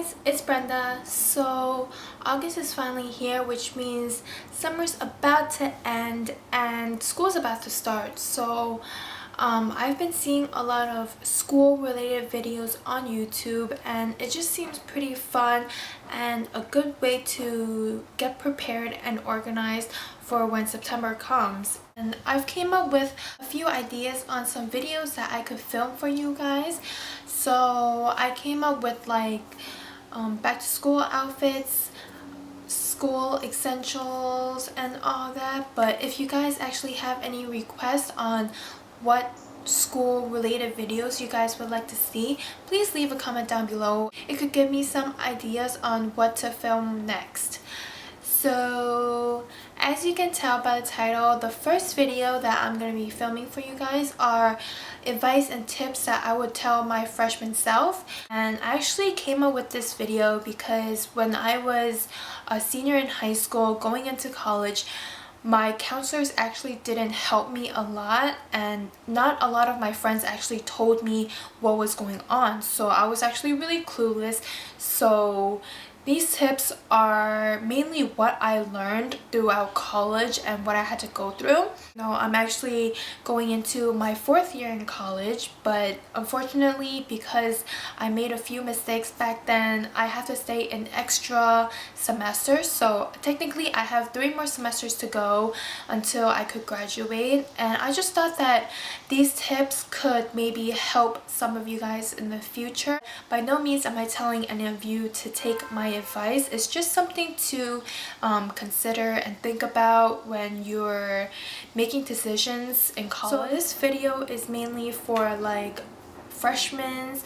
guys, it's Brenda. So August is finally here, which means summer's about to end and school's about to start. So I've been seeing a lot of school related videos on YouTube, and it just seems pretty fun and a good way to get prepared and organized for when September comes. And I've came up with a few ideas on some videos that I could film for you guys. So I came up with like back to school outfits, school essentials and all that. But if you guys actually have any requests on what school related videos you guys would like to see, please leave a comment down below. It could give me some ideas on what to film next. So as you can tell by the title, the first video that I'm going to be filming for you guys are advice and tips that I would tell my freshman self. And I actually came up with this video because when I was a senior in high school going into college, my counselors actually didn't help me a lot, and not a lot of my friends actually told me what was going on. So I was actually really clueless. So these tips are mainly what I learned throughout college and what I had to go through. Now I'm actually going into my 4th year in college, but unfortunately because I made a few mistakes back then, I have to stay an extra semester. So technically I have 3 more semesters to go until I could graduate, and I just thought that these tips could maybe help some of you guys in the future. By no means am I telling any of you to take my advice. It's just something to consider and think about when you're making decisions in college. So this video is mainly for like freshmen,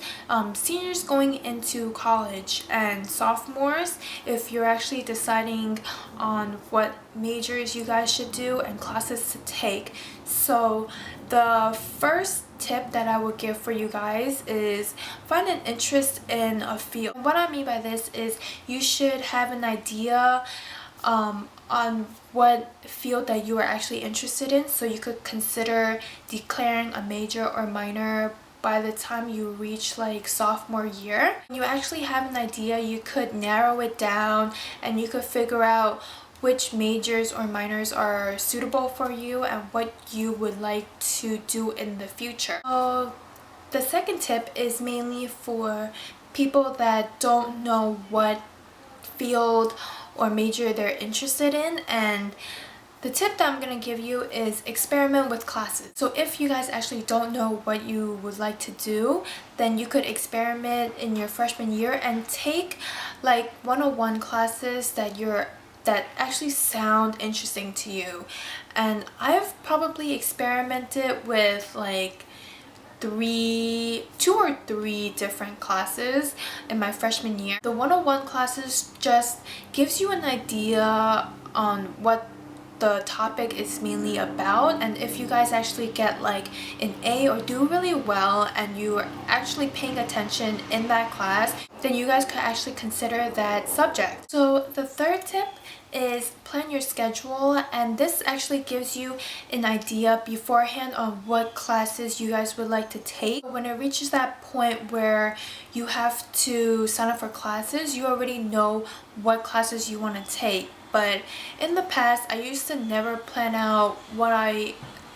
seniors going into college, and sophomores if you're actually deciding on what majors you guys should do and classes to take. So the first tip that I would give for you guys is find an interest in a field. What I mean by this is you should have an idea on what field that you are actually interested in, so you could consider declaring a major or minor by the time you reach like sophomore year. When you actually have an idea, you could narrow it down and you could figure out which majors or minors are suitable for you and what you would like to do in the future. So the second tip is mainly for people that don't know what field or major they're interested in, and the tip that I'm going to give you is experiment with classes. So if you guys actually don't know what you would like to do, then you could experiment in your freshman year and take like 101 classes that actually sound interesting to you. And I've probably experimented with like 2 or 3 different classes in my freshman year. The 101 classes just gives you an idea on what the topic is mainly about, and if you guys actually get like an A or do really well and you're actually paying attention in that class, then you guys could actually consider that subject. So the third tip is plan your schedule, and this actually gives you an idea beforehand on what classes you guys would like to take. When it reaches that point where you have to sign up for classes, you already know what classes you want to take. But in the past, I used to never plan out what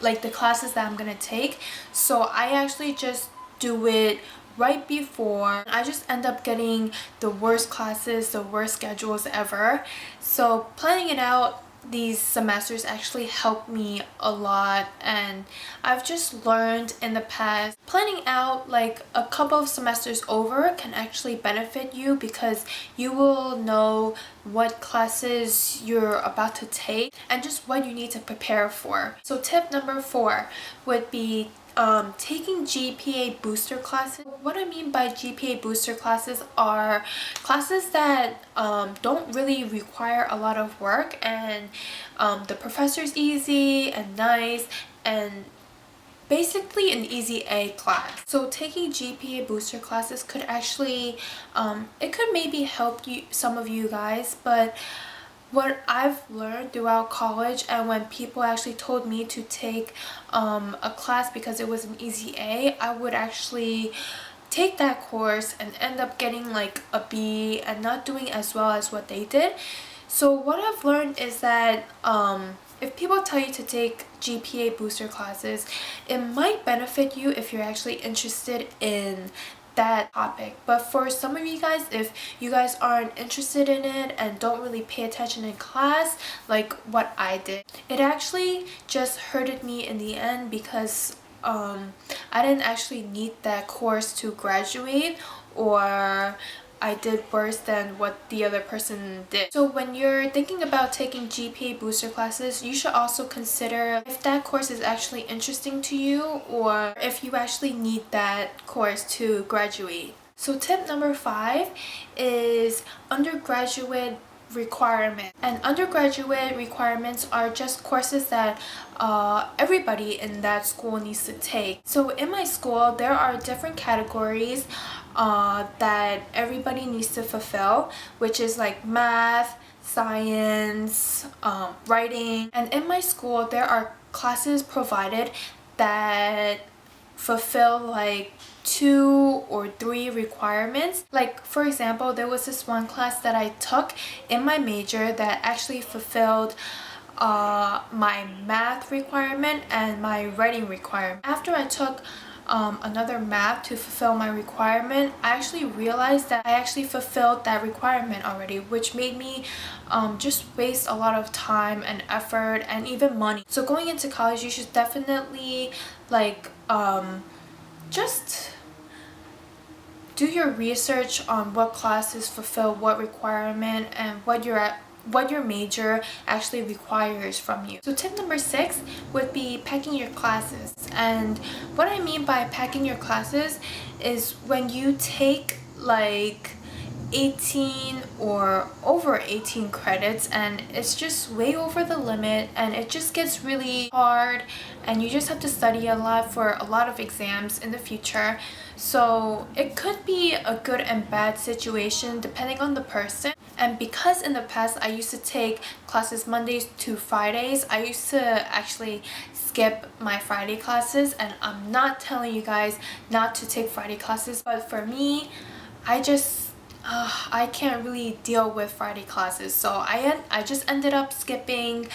the classes that I'm gonna take. So I actually just do it right before. I just end up getting the worst classes, the worst schedules ever. So planning it out these semesters actually helped me a lot, and I've just learned in the past planning out like a couple of semesters over can actually benefit you, because you will know what classes you're about to take and just what you need to prepare for. So tip number 4 would be taking GPA booster classes. What I mean by GPA booster classes are classes that don't really require a lot of work, and the professor's easy and nice, and basically an easy A class. So taking GPA booster classes could actually it could maybe help you, some of you guys. But what I've learned throughout college, and when people actually told me to take a class because it was an easy A, I would actually take that course and end up getting like a B and not doing as well as what they did. So what I've learned is that if people tell you to take GPA booster classes, it might benefit you if you're actually interested in that topic. But for some of you guys, if you guys aren't interested in it and don't really pay attention in class like what I did, it actually just hurted me in the end because I didn't actually need that course to graduate, or I did worse than what the other person did. So when you're thinking about taking GPA booster classes, you should also consider if that course is actually interesting to you or if you actually need that course to graduate. So tip number 5 is undergraduate requirement. And undergraduate requirements are just courses that everybody in that school needs to take. So in my school, there are different categories that everybody needs to fulfill, which is like math, science, writing. And in my school, there are classes provided that fulfill like 2 or 3 requirements. Like for example, there was this one class that I took in my major that actually fulfilled my math requirement and my writing requirement. After I took another math to fulfill my requirement, I actually realized that I actually fulfilled that requirement already, which made me just waste a lot of time and effort and even money. So going into college, you should definitely like just do your research on what classes fulfill what requirement and what your major actually requires from you. So tip number 6 would be packing your classes. And what I mean by packing your classes is when you take like 18 or over 18 credits and it's just way over the limit and it just gets really hard and you just have to study a lot for a lot of exams in the future. So it could be a good and bad situation depending on the person. And because in the past I used to take classes Mondays to Fridays, I used to actually skip my Friday classes, and I'm not telling you guys not to take Friday classes, but for me, I can't really deal with Friday classes, so I just ended up skipping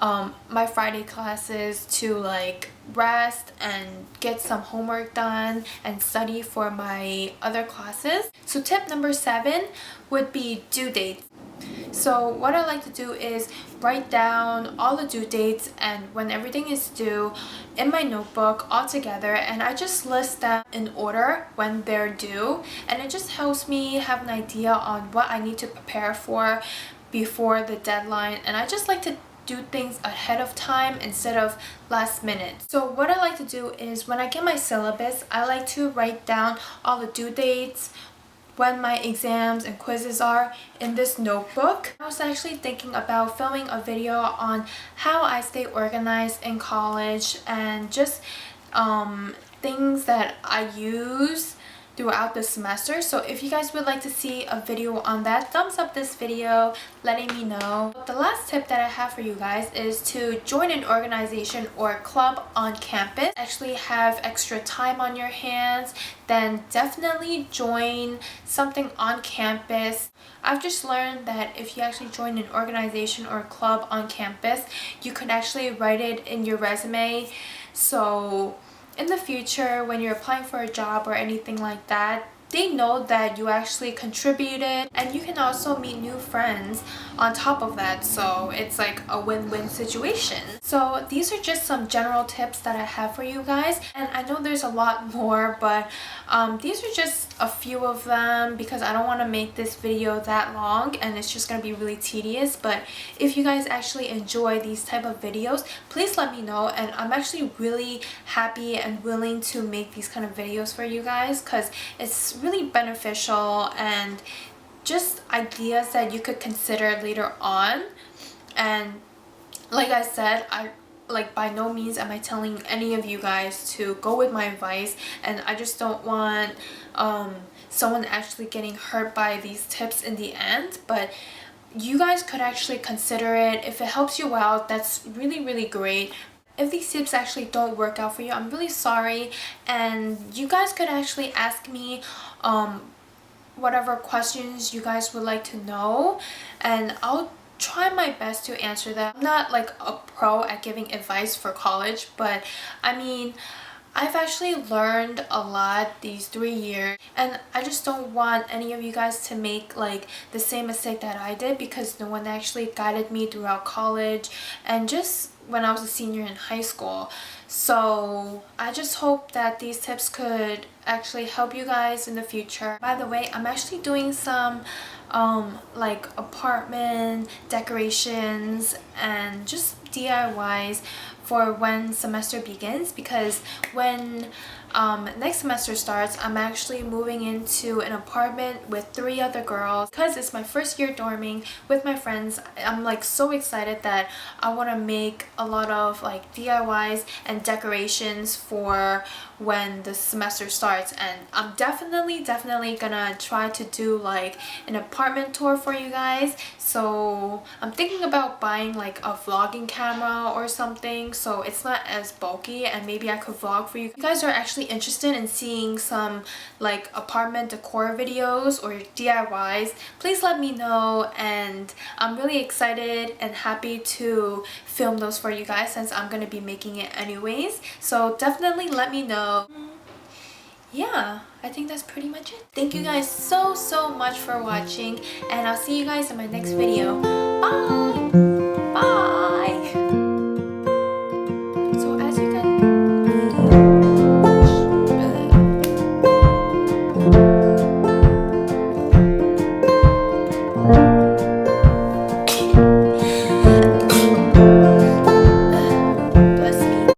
my Friday classes to like rest and get some homework done and study for my other classes. So tip number 7 would be due dates. So what I like to do is write down all the due dates and when everything is due in my notebook all together, and I just list them in order when they're due, and it just helps me have an idea on what I need to prepare for before the deadline. And I just like to do things ahead of time instead of last minute. So what I like to do is when I get my syllabus, I like to write down all the due dates, when my exams and quizzes are in this notebook. I was actually thinking about filming a video on how I stay organized in college and just things that I use throughout the semester. So if you guys would like to see a video on that, thumbs up this video letting me know. The last tip that I have for you guys is to join an organization or club on campus. Actually have extra time on your hands, then definitely join something on campus. I've just learned that if you actually join an organization or club on campus, you could actually write it in your resume. So in the future, when you're applying for a job or anything like that, they know that you actually contributed, and you can also meet new friends on top of that, so it's like a win-win situation. So these are just some general tips that I have for you guys, and I know there's a lot more, but these are just a few of them because I don't want to make this video that long and it's just going to be really tedious. But if you guys actually enjoy these type of videos, please let me know, and I'm actually really happy and willing to make these kind of videos for you guys because it's really beneficial and just ideas that you could consider later on. And like I said, by no means am I telling any of you guys to go with my advice, and I just don't want someone actually getting hurt by these tips in the end. But you guys could actually consider it. If it helps you out, that's really, really great. If these tips actually don't work out for you, I'm really sorry, and you guys could actually ask me whatever questions you guys would like to know, and I'll try my best to answer them. I'm not like a pro at giving advice for college, but I mean, I've actually learned a lot these 3 years, and I just don't want any of you guys to make like the same mistake that I did, because no one actually guided me throughout college and just when I was a senior in high school. So I just hope that these tips could actually help you guys in the future. By the way, I'm actually doing some like apartment decorations and just DIYs for when semester begins, because when next semester starts, I'm actually moving into an apartment with 3 other girls. Because it's my first year dorming with my friends, I'm like so excited that I want to make a lot of like DIYs and decorations for when the semester starts, and I'm definitely gonna try to do like an apartment tour for you guys. So I'm thinking about buying like a vlogging camera or something, so it's not as bulky, and maybe I could vlog for you. If you guys are actually interested in seeing some like apartment decor videos or DIYs, please let me know, and I'm really excited and happy to film those for you guys since I'm gonna be making it anyways. So definitely let me know. Yeah, I think that's pretty much it. Thank you guys so much for watching, and I'll see you guys in my next video. Bye!